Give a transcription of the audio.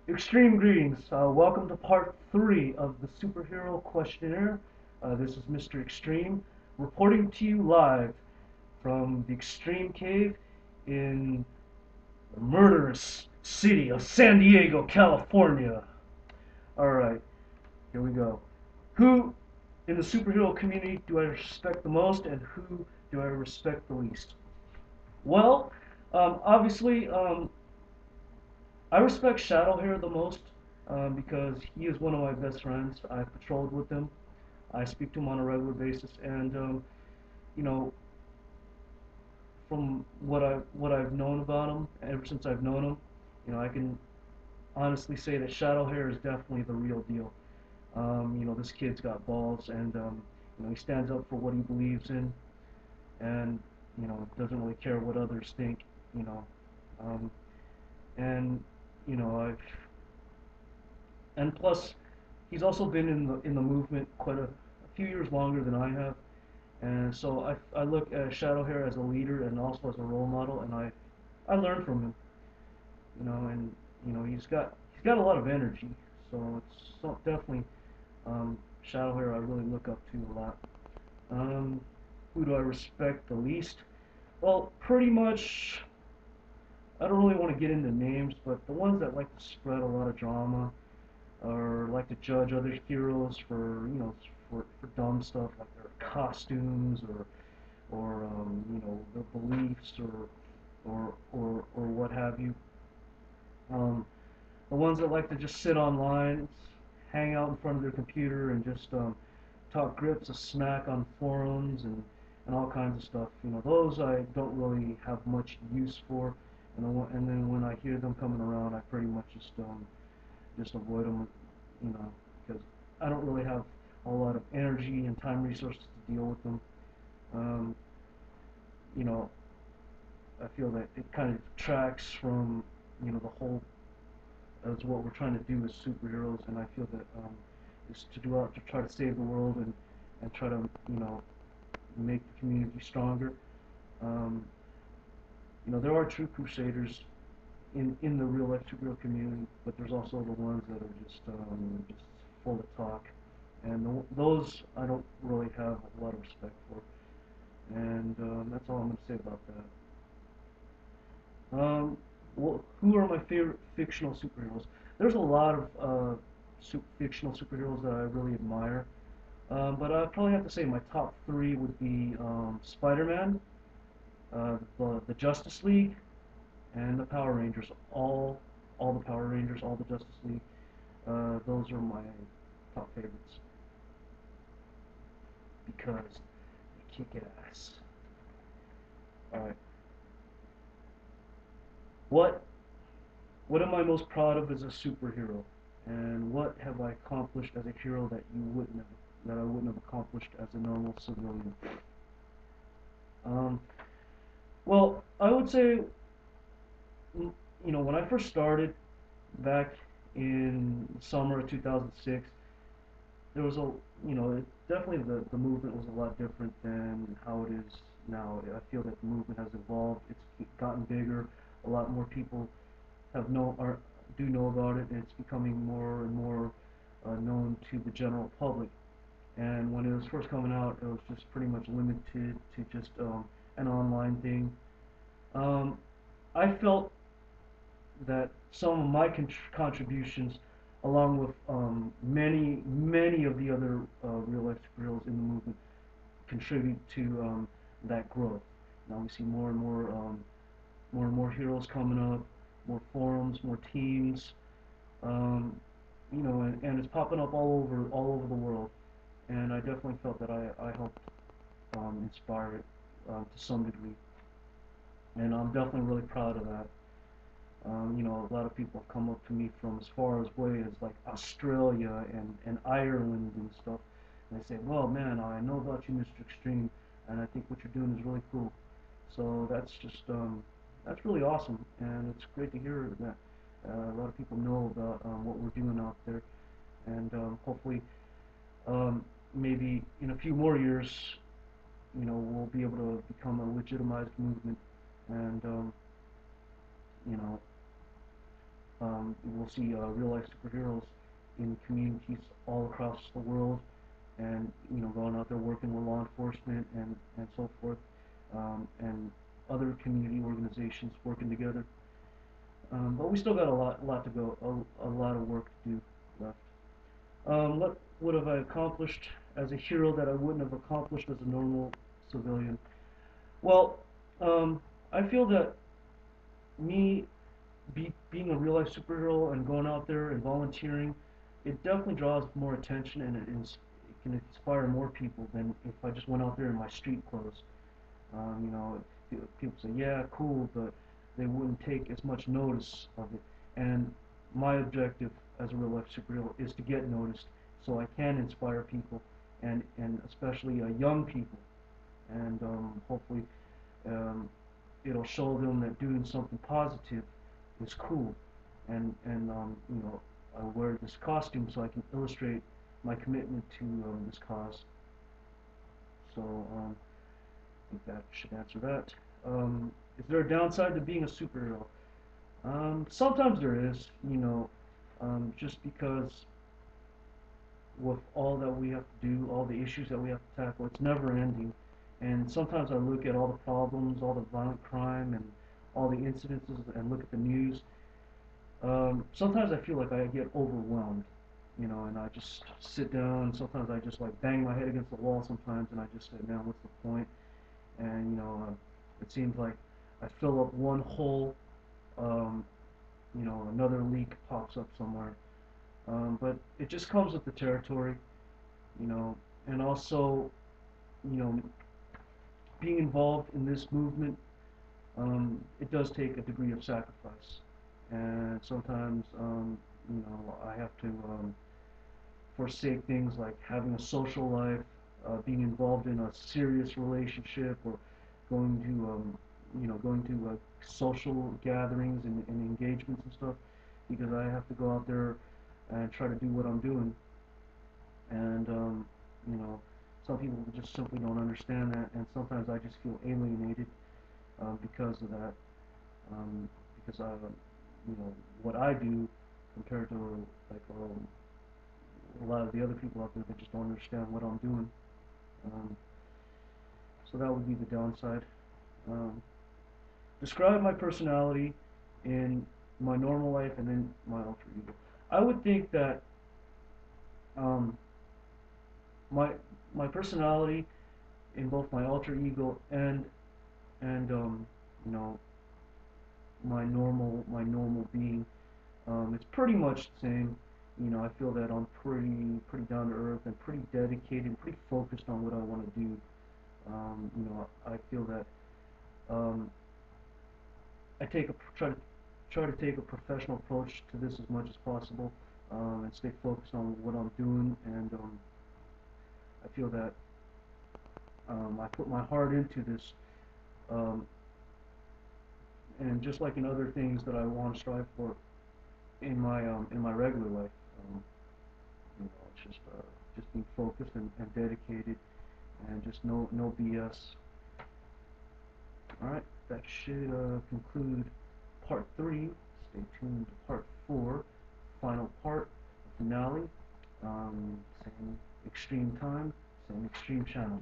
Extreme greetings. Welcome to part 3 of the Superhero Questionnaire. This is Mr.Xtreme reporting to you live from the Extreme Cave in the murderous city of San Diego, California. Alright, here we go. Who in the superhero community do I respect the most and who do I respect the least? Well, obviously, I respect Shadowhair the most because he is one of my best friends. I patrolled with him. I speak to him on a regular basis, and you know, from what I've known about him ever since I've known him, I can honestly say that Shadowhair is definitely the real deal. This kid's got balls, and he stands up for what he believes in, and doesn't really care what others think. You know, um, and I've and plus he's also been in the movement a few years longer than I have, and so I look at Shadowhair as a leader and also as a role model, and I learn from him, and he's got a lot of energy, so it's definitely Shadowhair I really look up to a lot. Um, who do I respect the least? Well, pretty much I don't really want to get into names, but the ones that like to spread a lot of drama or like to judge other heroes for for dumb stuff like their costumes or their beliefs or what have you. Um, the ones that like to just sit online, hang out in front of their computer and just talk grips of smack on forums and all kinds of stuff. Those I don't really have much use for, and then when I hear them coming around, I pretty much just avoid them, because I don't really have a lot of energy and time resources to deal with them. Um, you know, I feel that it kind of detracts from the whole as what we're trying to do as superheroes, and I feel that is to do out to try to save the world and try to make the community stronger. Um, there are true crusaders in the real life superhero community, but there's also the ones that are just full of talk, and those I don't really have a lot of respect for, and that's all I'm going to say about that. Who are my favorite fictional superheroes? There's a lot of fictional superheroes that I really admire, but I'd probably have to say my top three would be Spider-Man, the Justice League, and the Power Rangers. All the Power Rangers, all the Justice League. Those are my top favorites because they kick ass. All right. What what am I most proud of as a superhero? And what have I accomplished as a hero that I wouldn't have accomplished as a normal civilian? Um, well, I would say, when I first started back in summer of 2006, there was definitely the movement was a lot different than how it is now. I feel that the movement has evolved. It's gotten bigger. A lot more people do know about it, and it's becoming more and more known to the general public. And when it was first coming out, it was just pretty much limited to just an online thing. Um, I felt that some of my contributions, along with many of the other real life superheroes in the movement, contribute to that growth. Now we see more and more heroes coming up, more forums, more teams, and it's popping up all over the world. And I definitely felt that I helped inspire it to some degree, and I'm definitely really proud of that. A lot of people have come up to me from as far away as like Australia and Ireland and stuff, and they say, "Well, man, I know about you, Mr.Xtreme, and I think what you're doing is really cool." So that's really awesome, and it's great to hear that a lot of people know about what we're doing out there, and hopefully, maybe in a few more years, we'll be able to become a legitimized movement, and you know, we'll see real life superheroes in communities all across the world, and going out there working with law enforcement and so forth, and other community organizations working together. But we still got a lot to go, a lot of work to do left. What would have I accomplished as a hero that I wouldn't have accomplished as a normal civilian? Well, I feel that me being a real life superhero and going out there and volunteering, it definitely draws more attention, and it can inspire more people than if I just went out there in my street clothes. People say, yeah, cool, but they wouldn't take as much notice of it. And my objective as a real life superhero is to get noticed, so I can inspire people, and especially young people, and hopefully um, it'll show them that doing something positive is cool, and I wear this costume so I can illustrate my commitment to this cause. So I think that should answer that. Is there a downside to being a superhero? Sometimes there is, just because with all that we have to do, all the issues that we have to tackle, it's never ending. And sometimes I look at all the problems, all the violent crime, and all the incidences, and look at the news. Sometimes I feel like I get overwhelmed, and I just sit down. Sometimes I just like bang my head against the wall sometimes, and I just say, man, what's the point? And it seems like I fill up one hole, um, another leak pops up somewhere. But it just comes with the territory, you know, and also, you know, being involved in this movement, it does take a degree of sacrifice, and sometimes, I have to forsake things like having a social life, being involved in a serious relationship, or going to, going to social gatherings and engagements and stuff, because I have to go out there and try to do what I'm doing. And you know, some people just simply don't understand that, and sometimes I just feel alienated because of that. Because what I do compared to like a lot of the other people out there that just don't understand what I'm doing. Um, so that would be the downside. Um, Describe my personality in my normal life and in my alter ego. I would think that um, my my personality in both my alter ego and you know my normal being, it's pretty much the same. I feel that I'm pretty down to earth and pretty dedicated, pretty focused on what I want to do. I feel that um, I try to take a professional approach to this as much as possible, and stay focused on what I'm doing. And I feel that I put my heart into this, um, and just like in other things that I want to strive for in my regular life, it's just being focused and dedicated, and just no BS. All right, that should conclude part 3. Stay tuned to part 4, final part, finale. Same extreme time, same extreme channel.